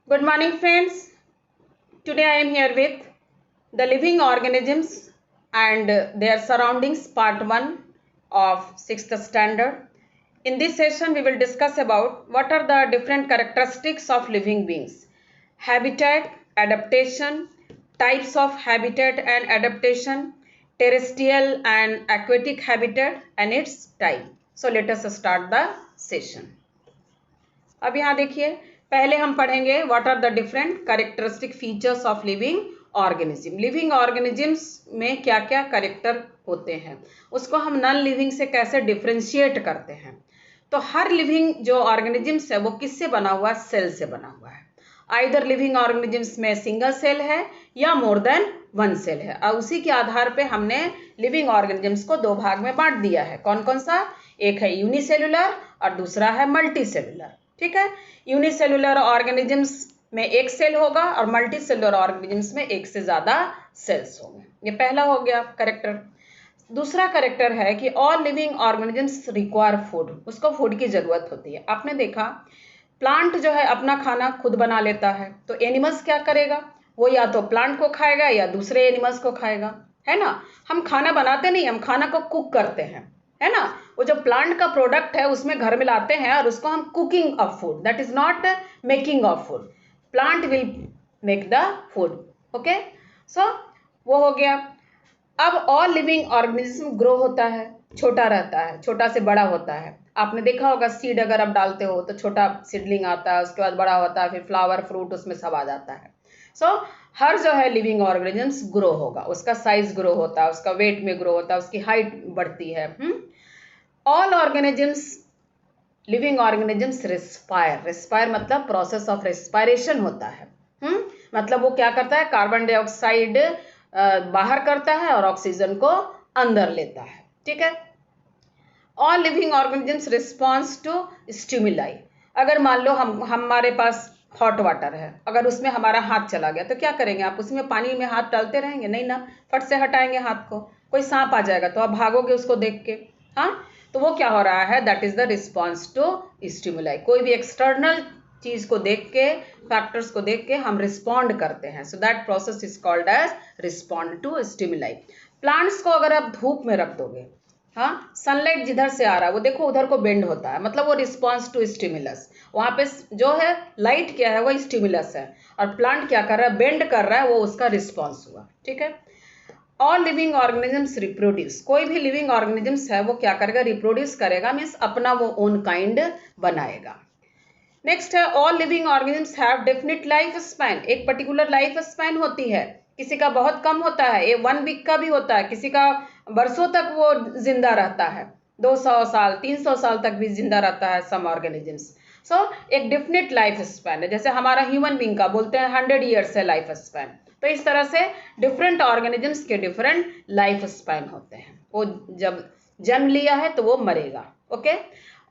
Good morning, friends. Today I am here with the living organisms and their surroundings, part 1 of 6th standard. In this session, we will discuss about what are the different characteristics of living beings, habitat, adaptation, types of habitat and adaptation, terrestrial and aquatic habitat and its type. So let us start the session. अब यहाँ देखिए, पहले हम पढ़ेंगे what are the different characteristic features of living organism. Living organisms में क्या क्या character होते हैं, उसको हम नॉन लिविंग से कैसे डिफ्रेंशिएट करते हैं। तो हर लिविंग जो ऑर्गेनिजम्स है वो किससे बना हुआ है? सेल से बना हुआ है। आइदर लिविंग ऑर्गेनिजम्स में सिंगल सेल है या मोर देन वन सेल है, और उसी के आधार पे हमने लिविंग ऑर्गेनिजम्स को दो भाग में बांट दिया है। कौन कौन सा? एक है यूनिसेलुलर और दूसरा है मल्टी सेलुलर। ठीक है, यूनिसेलुलर ऑर्गेनिजम्स में एक सेल होगा और मल्टी सेलुलर ऑर्गेनिजम्स में एक से ज्यादा सेल्स होंगे। ये पहला हो गया करेक्टर। दूसरा करेक्टर है कि all living organisms require food, उसको फूड की जरूरत होती है। आपने देखा प्लांट जो है अपना खाना खुद बना लेता है, तो एनिमल्स क्या करेगा? वो या तो प्लांट को खाएगा या दूसरे एनिमल्स को खाएगा, है ना। हम खाना बनाते नहीं, हम खाना को कुक करते हैं, है ना। वो जो प्लांट का प्रोडक्ट है उसमें घर में लाते हैं और उसको हम cooking of food, that is not making of food. Plant will make the food. Okay, so वो हो गया। अब ऑल लिविंग ऑर्गेनिज्म ग्रो होता है, छोटा रहता है, छोटा से बड़ा होता है। आपने देखा होगा सीड अगर आप डालते हो तो छोटा सीडलिंग आता है, उसके बाद बड़ा होता है, फिर फ्लावर फ्रूट उसमें सब आ जाता है। सो हर जो है लिविंग ऑर्गेनिजम्स ग्रो होगा, उसका साइज ग्रो होता है, उसका वेट में ग्रो होता है, उसकी हाइट बढ़ती है। All organisms living organisms respire, respire मतलब प्रोसेस ऑफ रेस्पायरेशन होता है। मतलब वो क्या करता है? कार्बन डाइऑक्साइड बाहर करता है और ऑक्सीजन को अंदर लेता है। ठीक है, all living organisms response to stimuli. अगर मान लो हमारे पास हॉट वाटर है, अगर उसमें हमारा हाथ चला गया तो क्या करेंगे आप? उसमें पानी में हाथ डालते रहेंगे? नहीं ना, फट से हटाएंगे हाथ को। कोई सांप आ जाएगा तो आप भागोगे उसको देख के। हाँ, तो वो क्या हो रहा है? That is the response to stimuli. कोई भी एक्सटर्नल चीज को देख के, फैक्टर्स को देख के हम रिस्पॉन्ड करते हैं। So that process is called as respond to stimuli. Plants को अगर आप धूप में रख दोगे, हाँ, सनलाइट जिधर से आ रहा है वो देखो उधर को बेंड होता है, मतलब वो रिस्पॉन्स टू स्टिमुलस। वहां पे जो है लाइट क्या है? वो स्टिमुलस है, और प्लांट क्या कर रहा है? बेंड कर रहा है, वो उसका रिस्पॉन्स हुआ। ठीक है, ऑल लिविंग ऑर्गेनिजम्स रिप्रोड्यूस। कोई भी लिविंग ऑर्गेनिजम्स है वो क्या करेगा? रिप्रोड्यूस करेगा, मीन्स अपना वो ओन काइंड बनाएगा। नेक्स्ट है all living organisms have definite life span. एक पर्टिकुलर लाइफ स्पैन होती है, किसी का बहुत कम होता है, ये 1 वीक का भी होता है, किसी का वर्षों तक वो जिंदा रहता है, 200 साल 300 साल तक भी जिंदा रहता है सम ऑर्गेनिजम्स। सो एक डेफिनेट लाइफ स्पैन है, जैसे हमारा ह्यूमन बींग का बोलते हैं 100 ईयर्स है लाइफ स्पैन। तो इस तरह से डिफरेंट ऑर्गेनिजम्स के डिफरेंट लाइफ स्पैन होते हैं। वो जब जन्म लिया है तो वो मरेगा। Okay,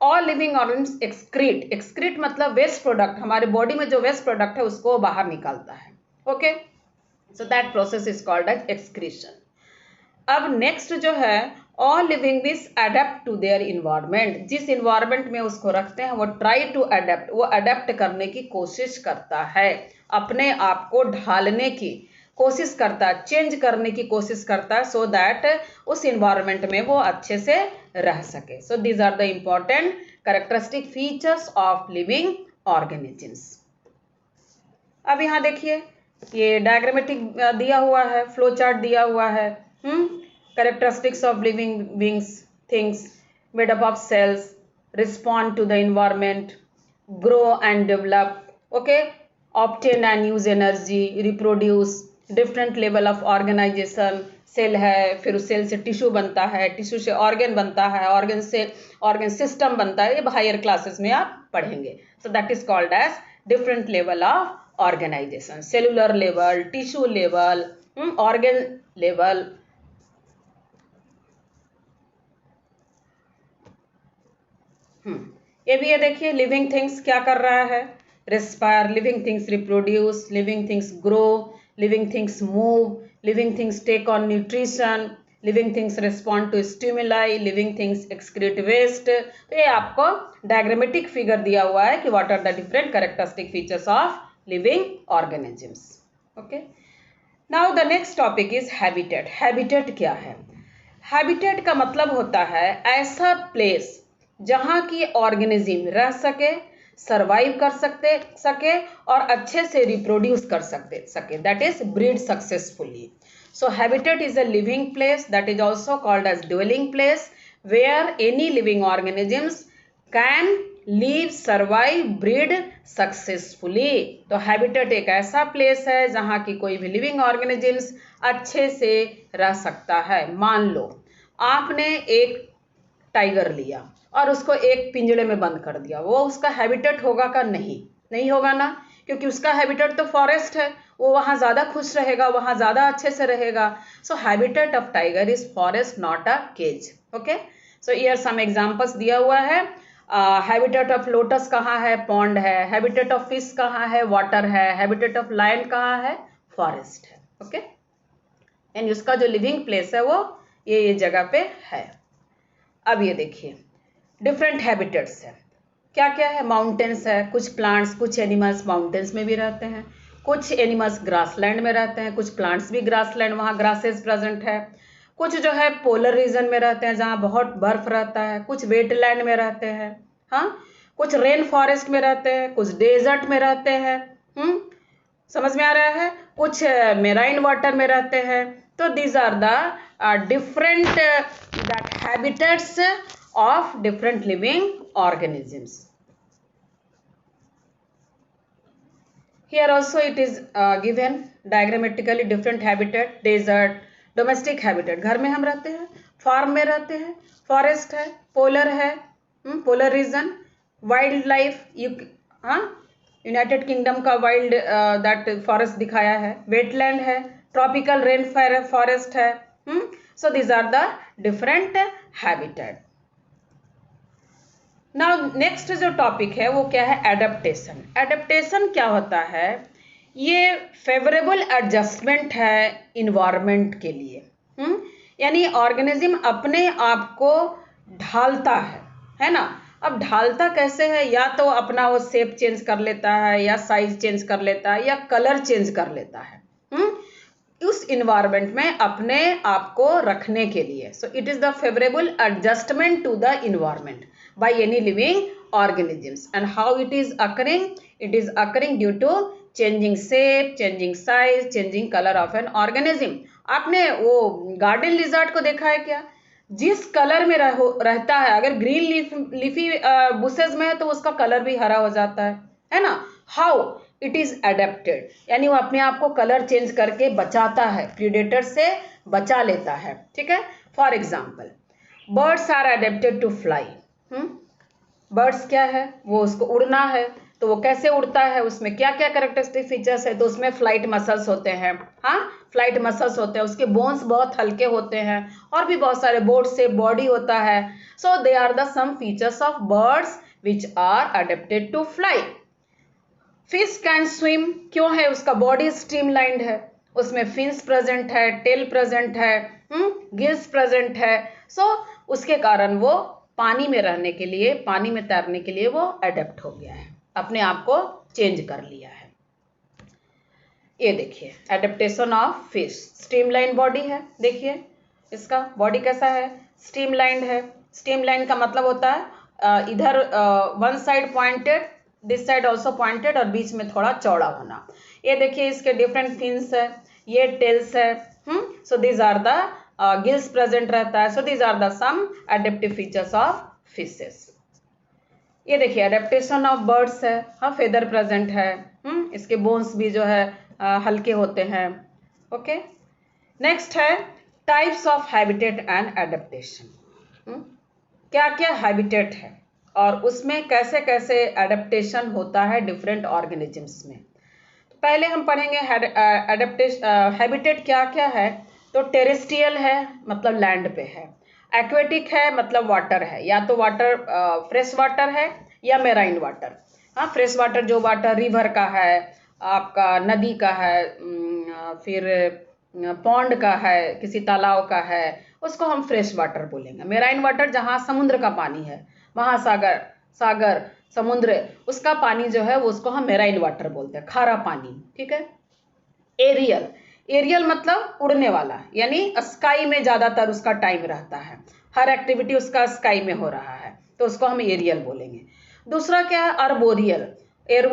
all living organisms excrete. Excrete मतलब वेस्ट प्रोडक्ट, हमारे बॉडी में जो वेस्ट प्रोडक्ट है उसको बाहर निकालता है। Okay, so that process is called as excretion. अब नेक्स्ट जो है, all living beings adapt to their environment. जिस इन्वायरमेंट में उसको रखते हैं वो ट्राई टू अडेप्ट, वो अडेप्ट करने की कोशिश करता है, अपने आप को ढालने की कोशिश करता है, चेंज करने की कोशिश करता है, सो दैट उस इन्वायरमेंट में वो अच्छे से रह सके। So these are the important characteristic features of living organisms. अब यहाँ देखिए, ये डायग्रामेटिक दिया हुआ है, फ्लो चार्ट दिया हुआ है। Characteristics of living beings, things made up of cells, respond to the environment, grow and develop, okay, obtain and use energy, reproduce, different level of organisation. Cell है, फिर उस सेल से टिश्यू बनता है, tissue से ऑर्गन बनता है, organ से ऑर्गन सिस्टम बनता है। ये हायर क्लासेस में आप पढ़ेंगे। So that is called as different level of organisation, cellular level, tissue level, organ level. ये भी ये देखिए, लिविंग थिंग्स क्या कर रहा है? Respire, living things reproduce, living things grow, living things move, living things take on nutrition, living things respond to stimuli, living things excrete waste. तो ये आपको डायग्रामेटिक फिगर दिया हुआ है कि what are the different characteristic features of living organisms. Okay. Now the next topic is habitat. Habitat क्या है? Habitat का मतलब होता है ऐसा प्लेस जहाँ की ऑर्गेनिज्म रह सके, सर्वाइव कर सके और अच्छे से रिप्रोड्यूस कर सके. That is breed successfully. So habitat is a living place, that is also called as dwelling place, where any living organisms can live, survive, breed successfully. तो habitat एक ऐसा प्लेस है जहाँ की कोई भी लिविंग ऑर्गेनिजम्स अच्छे से रह सकता है. मान लो आपने एक टाइगर लिया और उसको एक पिंजरे में बंद कर दिया, वो उसका हैबिटेट होगा का? नहीं होगा ना, क्योंकि उसका हैबिटेट तो फॉरेस्ट है, वो वहाँ ज़्यादा खुश रहेगा, वहाँ ज़्यादा अच्छे से रहेगा. So habitat of tiger is forest, not a cage. Okay. So here some examples दिया हुआ है. हैबिटेट ऑफ लोटस कहाँ है? पॉन्ड है. हैबिटेट ऑफ फिश कहाँ है? वाटर है. हैबिटेट ऑफ लायन कहाँ है? फॉरेस्ट है. ओके. एंड उसका जो लिविंग प्लेस है वो ये जगह पे है. अब ये देखिए डिफरेंट हैबिटेट्स है. क्या क्या है? माउंटेन्स है. कुछ प्लांट्स, कुछ एनिमल्स माउंटेन्स में भी रहते हैं, कुछ एनिमल्स ग्रासलैंड में रहते हैं, कुछ प्लांट्स भी ग्रासलैंड, वहाँ ग्रासेस प्रेजेंट है. कुछ जो है पोलर रीजन में रहते हैं जहाँ बहुत बर्फ रहता है, कुछ वेटलैंड में रहते हैं, हाँ, कुछ रेन फॉरेस्ट में रहते हैं, कुछ डेजर्ट में रहते हैं. समझ में आ रहा है? कुछ मेराइन वाटर में रहते हैं. तो these are the different that habitats of different living organisms. Here also it is given diagrammatically different habitat. Desert, domestic habitat, घर में हम रहते हैं, फार्म में रहते हैं, फॉरेस्ट है, पोलर है, polar region, wild life, United Kingdom का वाइल्ड दैट फॉरेस्ट दिखाया है, वेटलैंड है, ट्रॉपिकल रेन फॉरेस्ट है. So these are the different habitat. Now next जो टॉपिक है वो क्या है? एडेप्टेशन. एडेप्टेशन क्या होता है? ये फेवरेबल एडजस्टमेंट है इन्वायरमेंट के लिए. यानी ऑर्गेनिज्म अपने आप को ढालता है ना. अब ढालता कैसे है? या तो अपना वो शेप चेंज कर लेता है, या साइज चेंज कर लेता है, या कलर चेंज कर लेता है उस इन्वायरमेंट में अपने आप को रखने के लिए. So it is the favourable adjustment to the environment by any living organisms. And how it is occurring? It is occurring due to changing shape, changing size, changing color of an organism. आपने वो garden lizard को देखा है क्या? जिस colour में रहता है, अगर ग्रीन लीफी बुशेज में है तो उसका कलर भी हरा हो जाता है ना. हाउ इट इज एडेप्टेड, यानी वो अपने आप को कलर चेंज करके बचाता है, प्रीडेटर से बचा लेता है. ठीक है. For example birds are adapted to fly. Birds क्या है? वो उसको उड़ना है. तो वो कैसे उड़ता है? उसमें क्या क्या कैरेक्टरिस्टिक फीचर्स है? तो उसमें फ्लाइट मसल्स होते हैं. हाँ, फ्लाइट मसल्स होते हैं. उसके बोन्स बहुत हल्के होते हैं और भी बहुत सारे बोर्ड से बॉडी होता है. So they are the some features of birds which are adapted to fly. Fish can swim. क्यों है? उसका बॉडी स्ट्रीमलाइंड है, उसमें फिन्स प्रेजेंट है, टेल प्रेजेंट है, गिल्स प्रेजेंट है. सो उसके कारण वो पानी में रहने के लिए, पानी में तैरने के लिए वो अडेप्ट हो गया है, अपने आप को चेंज कर लिया है. ये देखिए adaptation of fish. Streamline body है. देखिए इसका बॉडी कैसा है? स्ट्रीमलाइंड है. स्ट्रीमलाइन का मतलब होता है इधर one side pointed, this side also pointed, और बीच में थोड़ा चौड़ा होना. ये देखिए इसके डिफरेंट फिन्स है, ये टेल्स है. So these are the gills present रहता है. So these are the some adaptive features of fishes. ये देखिए एडेप्टेशन ऑफ बर्ड्स है. हाँ, फेदर प्रेजेंट है. इसके बोन्स भी जो है हल्के होते हैं. ओके. नेक्स्ट है types of habitat and adaptation. क्या क्या हैबिटेट है और उसमें कैसे कैसे एडेप्टेशन होता है डिफरेंट ऑर्गेनिजम्स में. तो पहले हम पढ़ेंगे हैबिटेट क्या क्या है. तो टेरेस्ट्रियल है, मतलब लैंड पे है. एक्वेटिक है, मतलब वाटर है, या तो वाटर फ्रेश वाटर है या मेराइन वाटर. हाँ, फ्रेश वाटर जो वाटर रिवर का है, आपका नदी का है, फिर पॉन्ड का है, किसी तालाब का है, उसको हम फ्रेश वाटर बोलेंगे. मेराइन वाटर जहाँ समुद्र का पानी है, महासागर, सागर, समुद्र, उसका पानी जो है वो उसको हम मेराइन वाटर बोलते हैं, खारा पानी, ठीक है। एरियल, एरियल मतलब उड़ने वाला, यानी स्काई में ज्यादातर उसका टाइम रहता है, हर एक्टिविटी उसका स्काई में हो रहा है, तो उसको हम एरियल बोलेंगे। दूसरा क्या है, अर्बोरियल।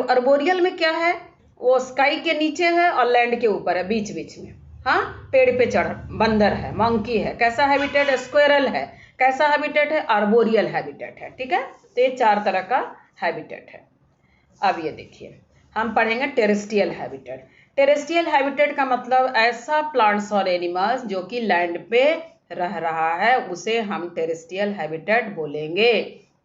अर्बोरियल में क्या है, वो स्काई के नीचे है और लैंड के ऊपर है, बीच बीच में। हाँ, पेड़ पे चढ़, बंदर है, मंकी है, कैसा हैबिटेट है, स्क्वेरल है, कैसा हैबिटेट है, अर्बोरियल हैबिटेट है, ठीक है। तो ये 4 तरह का हैबिटेट है। अब ये देखिए, हम पढ़ेंगे टेरेस्ट्रियल हैबिटेट। टेरेस्ट्रियल हैबिटेट का मतलब ऐसा प्लांट्स और एनिमल्स जो कि लैंड पे रह रहा है, उसे हम टेरेस्ट्रियल हैबिटेट बोलेंगे।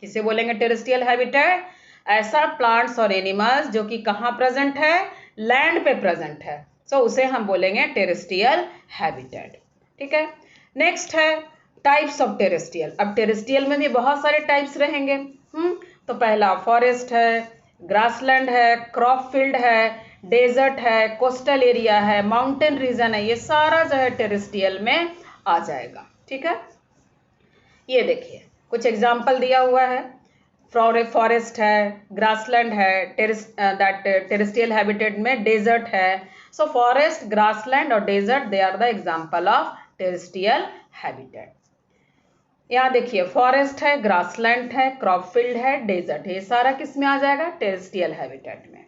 किसे बोलेंगे टेरेस्ट्रियल हैबिटेट? ऐसा प्लांट्स और एनिमल्स जो कि कहाँ प्रेजेंट है, लैंड पे प्रेजेंट है, सो उसे हम बोलेंगे टेरेस्ट्रियल हैबिटेट, ठीक है। नेक्स्ट है टाइप्स ऑफ टेरेस्ट्रियल। अब टेरेस्ट्रियल में भी बहुत सारे टाइप्स रहेंगे। तो पहला फॉरेस्ट है, ग्रासलैंड है, क्रॉप फील्ड है, डेजर्ट है, कोस्टल एरिया है, माउंटेन रीजन है, ये सारा जो है टेरेस्ट्रियल में आ जाएगा, ठीक है। ये देखिए कुछ एग्जाम्पल दिया हुआ है, फॉरेस्ट है, ग्रासलैंड है, टेरेस्ट्रियल हैबिटेट में डेजर्ट है। सो फॉरेस्ट, ग्रासलैंड और desert, they are the example of terrestrial habitat. यहाँ देखिए फॉरेस्ट है, ग्रासलैंड है, क्रॉप फील्ड है, डेजर्ट है, ये सारा किस में आ जाएगा, टेरेस्ट्रियल हैबिटेट में।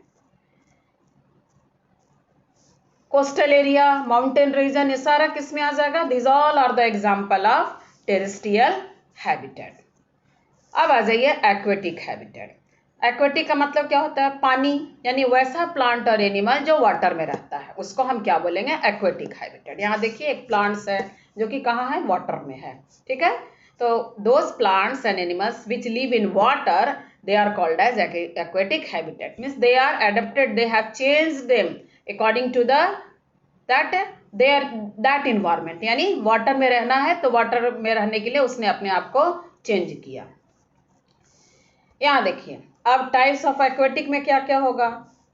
कोस्टल एरिया, माउंटेन रीजन, ये सारा किस में आ जाएगा, this all are the example of terrestrial habitat. अब आ जाइए एक्वेटिक हैबिटेट। एक्वेटिक का मतलब क्या होता है, पानी, यानी वैसा प्लांट और एनिमल जो वाटर में रहता है, उसको हम क्या बोलेंगे, एक्वेटिक हैबिटेट। यहाँ देखिए एक प्लांट्स है जो कि कहाँ है, वाटर में है, ठीक है। तो those plants and animals which live in water, they are called as aquatic habitat, means they are adapted, they have changed them according to the that environment, यानी वाटर में रहना है तो वाटर में रहने के लिए उसने अपने आप को चेंज किया। यहाँ देखिए अब टाइप्स ऑफ एक्वेटिक में क्या क्या होगा।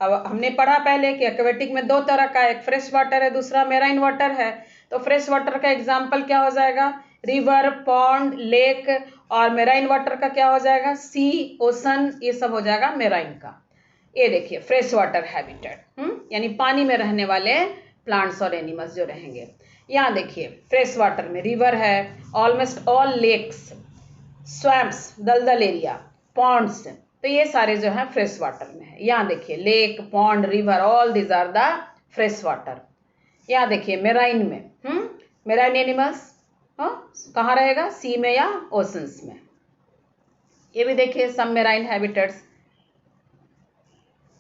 अब हमने पढ़ा पहले कि एक्वेटिक में 2 तरह का, एक फ्रेश वाटर है, दूसरा मेराइन वाटर है। तो फ्रेश वाटर का एग्जाम्पल क्या हो जाएगा, रिवर, पॉन्ड, लेक, और मेराइन वाटर का क्या हो जाएगा, सी, ओशन, ये सब हो जाएगा मेराइन का। ये देखिए फ्रेश वाटर हैबिटेट, यानी पानी में रहने वाले प्लांट्स और एनिमल्स जो रहेंगे। यहाँ देखिए फ्रेश वाटर में रिवर है, ऑलमोस्ट ऑल लेक्स, स्वैम्प्स, दलदल एरिया, पॉन्ड्स, तो ये सारे जो हैं फ्रेश वाटर में है। यहाँ देखिए lake, pond, river, all this are the fresh water. यहाँ देखिए मेराइन में, मेराइन एनिमल्स कहाँ रहेगा, सी में या ओशंस में। ये भी देखिए सब मेराइन हैबिटेट्स।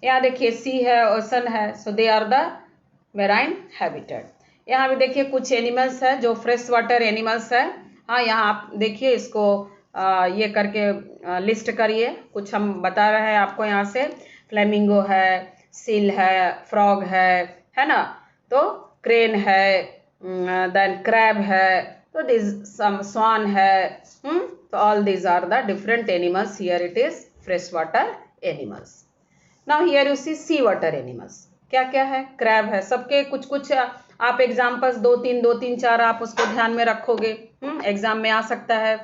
यहाँ देखिए सी है, ओशन है, so they are the marine habitat. यहाँ भी देखिए कुछ एनिमल्स है जो फ्रेश वाटर एनिमल्स है। हाँ, यहाँ आप देखिए इसको ये करके लिस्ट करिए, कुछ हम बता रहे हैं आपको। यहाँ से फ्लेमिंगो है, सील है, फ्रॉग है ना, तो क्रेन है, देन क्रैब है, तो दिस सम स्वान है, तो all this are the different animals. Here it is fresh water animals. Now here you see sea water animals. क्या क्या है, क्रैब है, सबके कुछ कुछ आप एग्जाम्पल्स 2 3 4 आप उसको ध्यान में रखोगे, एग्जाम में आ सकता है।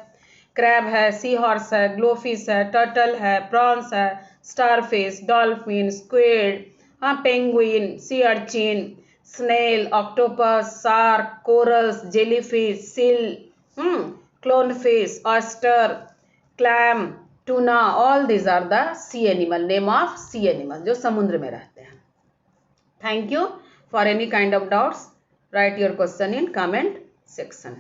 क्रैब है, सी हॉर्स है, ग्लोफिश है, टर्टल है, प्रॉन्स है, स्टारफिश, डॉल्फिन, स्क्विड, हाँ, penguin, sea urchin, snail, octopus, shark, corals, jellyfish, seal, clownfish, oyster, clam, tuna, all this are the sea animal, name of sea animal जो समुद्र में रहते हैं। Thank you. For any kind of doubts, write your question in comment section.